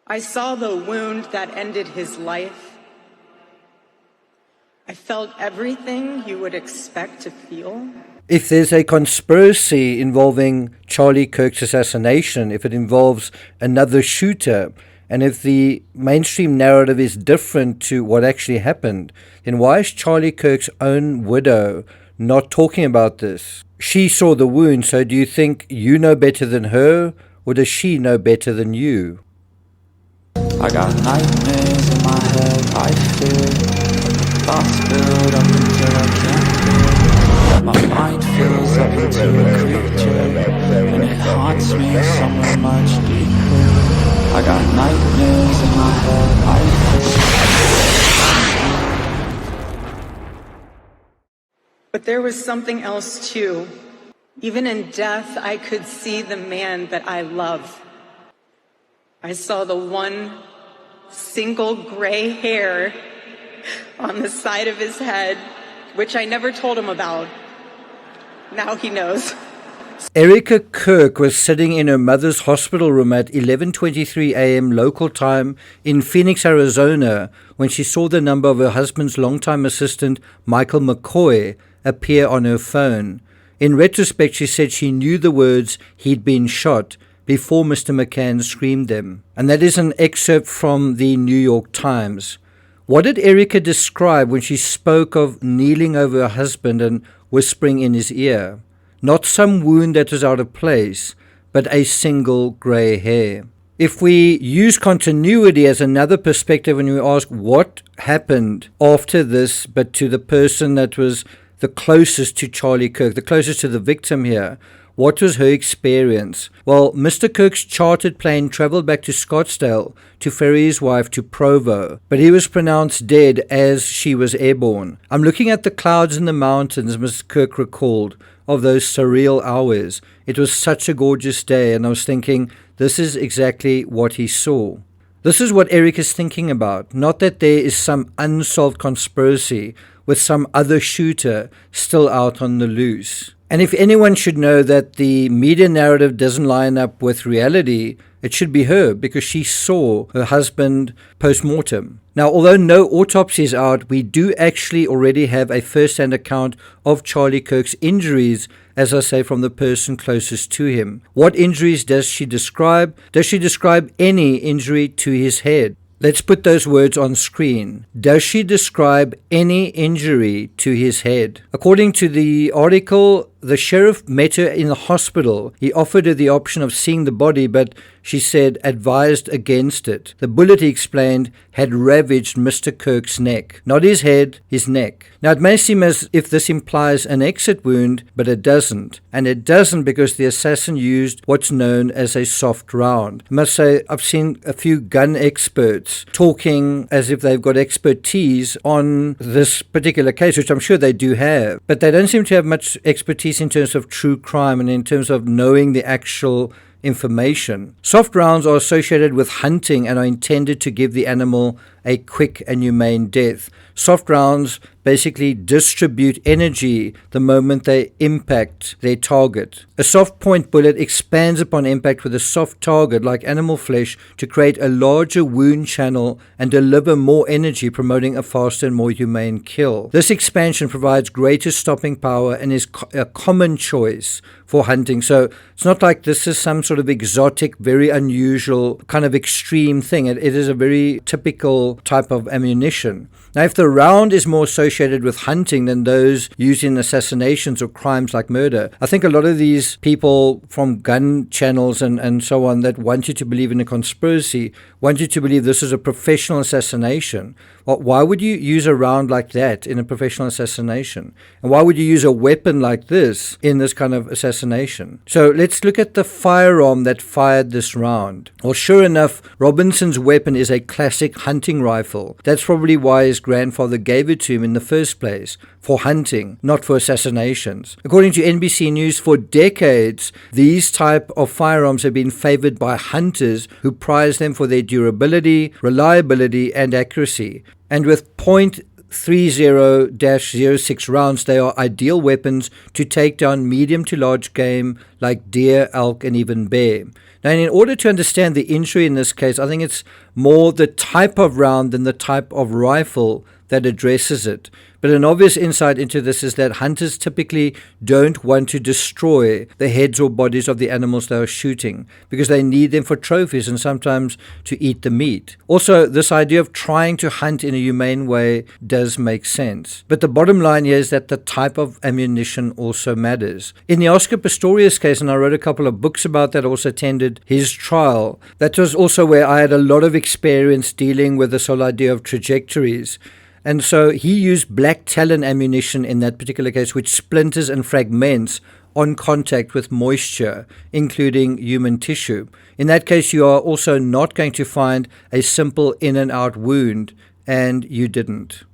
I saw the wound that ended his life. I felt everything you would expect to feel. If there's a conspiracy involving Charlie Kirk's assassination, if it involves another shooter, and if the mainstream narrative is different to what actually happened, then why is Charlie Kirk's own widow not talking about this? She saw the wound, so do you think you know better than her, or does she know better than you? I got nightmares in my head, I fear. Thoughts build up until I can't feel. My mind fills up into a creature, and it haunts me somewhere much deeper. I got nightmares in my head, I fear. But there was something else too. Even in death, I could see the man that I love. I saw the one single gray hair on the side of his head, which I never told him about. Now he knows. Erika Kirk was sitting in her mother's hospital room at 11:23 a.m. local time in Phoenix, Arizona, when she saw the number of her husband's longtime assistant, Michael McCoy, appear on her phone. In retrospect, she said she knew the words "he'd been shot" before Mr. McCann screamed them. And that is an excerpt from the New York Times. What did Erika describe when she spoke of kneeling over her husband and whispering in his ear? Not some wound that was out of place, but a single grey hair. If we use continuity as another perspective and we ask what happened after this, but to the person that was the closest to Charlie Kirk, the closest to the victim here, what was her experience? Well, Mr. Kirk's chartered plane traveled back to Scottsdale to ferry his wife to Provo, but he was pronounced dead as she was airborne. I'm looking at the clouds in the mountains, Mr. Kirk recalled, of those surreal hours. It was such a gorgeous day, and I was thinking, this is exactly what he saw. This is what Eric is thinking about, not that there is some unsolved conspiracy with some other shooter still out on the loose. And if anyone should know that the media narrative doesn't line up with reality, it should be her, because she saw her husband post-mortem. Now, although no autopsy is out, we do actually already have a first-hand account of Charlie Kirk's injuries, as I say, from the person closest to him. What injuries does she describe? Does she describe any injury to his head? Let's put those words on screen. Does she describe any injury to his head? According to the article, the sheriff met her in the hospital. He offered her the option of seeing the body, but she said advised against it. The bullet, he explained, had ravaged Mr. Kirk's neck. Not his head, his neck. Now, it may seem as if this implies an exit wound, but it doesn't. And it doesn't because the assassin used what's known as a soft round. I must say, I've seen a few gun experts talking as if they've got expertise on this particular case, which I'm sure they do have. But they don't seem to have much expertise in terms of true crime and in terms of knowing the actual information. Soft rounds are associated with hunting and are intended to give the animal a quick and humane death. Soft rounds basically distribute energy the moment they impact their target. A soft point bullet expands upon impact with a soft target like animal flesh to create a larger wound channel and deliver more energy, promoting a faster and more humane kill. This expansion provides greater stopping power and is a common choice for hunting. So it's not like this is some sort of exotic, very unusual, kind of extreme thing. It is a very typical type of ammunition. Now, if the round is more associated with hunting than those used in assassinations or crimes like murder, I think a lot of these people from gun channels and so on that want you to believe in a conspiracy, want you to believe this is a professional assassination. Well, why would you use a round like that in a professional assassination? And why would you use a weapon like this in this kind of assassination? So let's look at the firearm that fired this round. Well, sure enough, Robinson's weapon is a classic hunting rifle. That's probably why his grandfather gave it to him in the first place, for hunting, not for assassinations. According to NBC News, for decades, these type of firearms have been favored by hunters who prize them for their durability, reliability, and accuracy. And with .30-06 rounds, they are ideal weapons to take down medium to large game like deer, elk, and even bear. Now, in order to understand the injury in this case, I think it's more the type of round than the type of rifle that addresses it. But an obvious insight into this is that hunters typically don't want to destroy the heads or bodies of the animals they are shooting because they need them for trophies and sometimes to eat the meat. Also, this idea of trying to hunt in a humane way does make sense. But the bottom line here is that the type of ammunition also matters. In the Oscar Pistorius case, and I wrote a couple of books about that, also attended his trial, that was also where I had a lot of experience dealing with this whole idea of trajectories. And so he used black talon ammunition in that particular case, which splinters and fragments on contact with moisture, including human tissue. In that case, you are also not going to find a simple in and out wound, and you didn't.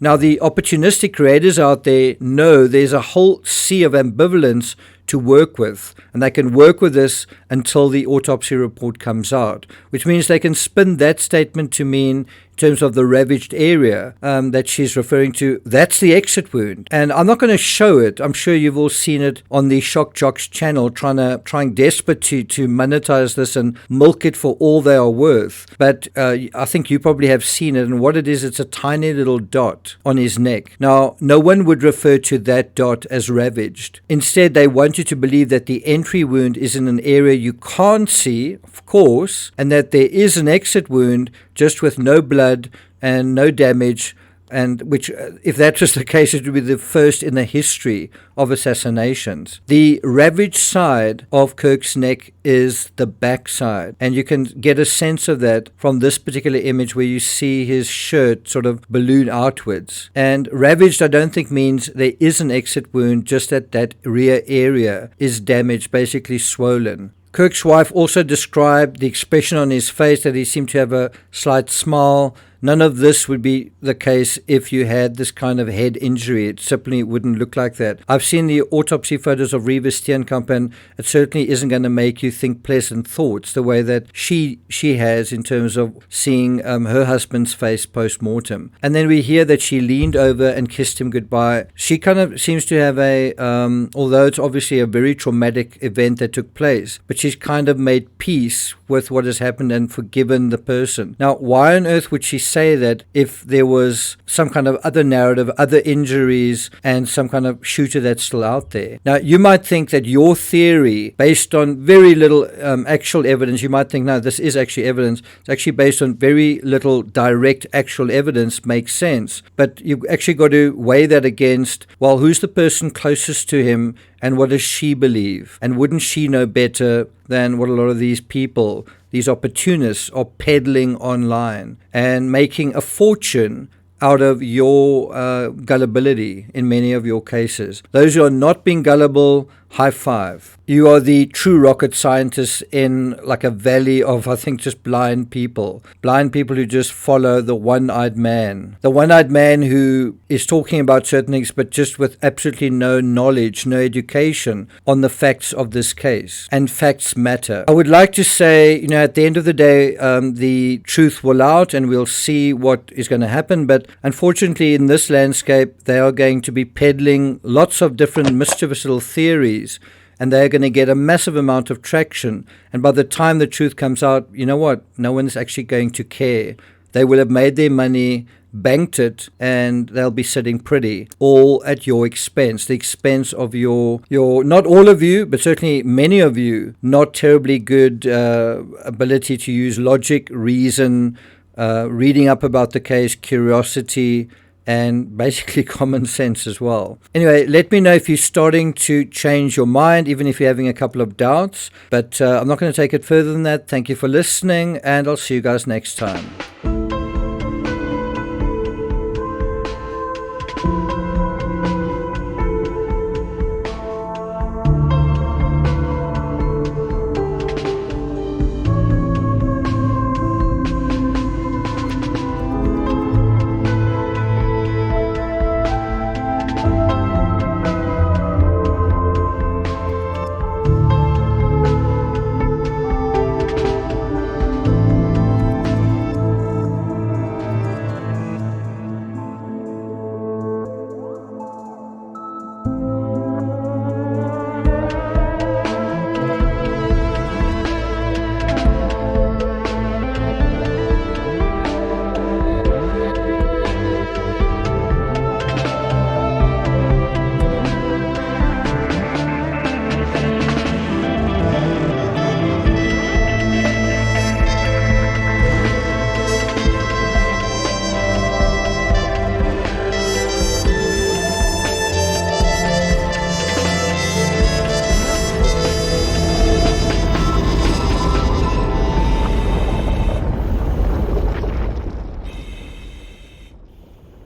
Now, the opportunistic creators out there know there's a whole sea of ambivalence to work with, and they can work with this until the autopsy report comes out, which means they can spin that statement to mean, in terms of the ravaged area that she's referring to, that's the exit wound. And I'm not going to show it. I'm sure you've all seen it on the Shock Jocks channel, trying desperate to monetize this and milk it for all they are worth. But I think you probably have seen it, and what it is, it's a tiny little dot on his neck. Now, no one would refer to that dot as ravaged. Instead, they want you to believe that the entry wound is in an area you can't see, of course, and that there is an exit wound just with no blood and no damage, and which, if that was the case, it would be the first in the history of assassinations. The ravaged side of Kirk's neck is the back side, and you can get a sense of that from this particular image where you see his shirt sort of balloon outwards. And ravaged, I don't think, means there is an exit wound, just that rear area is damaged, basically swollen. Kirk's wife also described the expression on his face, that he seemed to have a slight smile. None of this would be the case if you had this kind of head injury. It simply wouldn't look like that. I've seen the autopsy photos of Reva Steenkamp, and it certainly isn't going to make you think pleasant thoughts the way that she has in terms of seeing her husband's face post-mortem. And then we hear that she leaned over and kissed him goodbye. She kind of seems to have although it's obviously a very traumatic event that took place, but she's kind of made peace with what has happened and forgiven the person. Now, why on earth would she say that if there was some kind of other narrative, other injuries, and some kind of shooter that's still out there? Now, you might think that your theory, based on very little actual evidence, you might think, no, this is actually evidence. It's actually based on very little direct actual evidence, makes sense. But you actually got to weigh that against, well, who's the person closest to him, and what does she believe? And wouldn't she know better than what a lot of these people, these opportunists, are peddling online and making a fortune out of your gullibility in many of your cases? Those who are not being gullible, high five. You are the true rocket scientists in like a valley of, I think, just blind people who just follow the one-eyed man. The one-eyed man who is talking about certain things, but just with absolutely no knowledge, no education on the facts of this case. And facts matter. I would like to say, at the end of the day, the truth will out and we'll see what is going to happen. But unfortunately, in this landscape, they are going to be peddling lots of different mischievous little theories, and they're going to get a massive amount of traction. And by the time the truth comes out, you know what? No one's actually going to care. They will have made their money, banked it, and they'll be sitting pretty, all at your expense, the expense of your not all of you, but certainly many of you, not terribly good ability to use logic, reason, reading up about the case, curiosity, and basically common sense as well. Anyway, let me know if you're starting to change your mind, even if you're having a couple of doubts. But I'm not going to take it further than that. Thank you for listening, and I'll see you guys next time.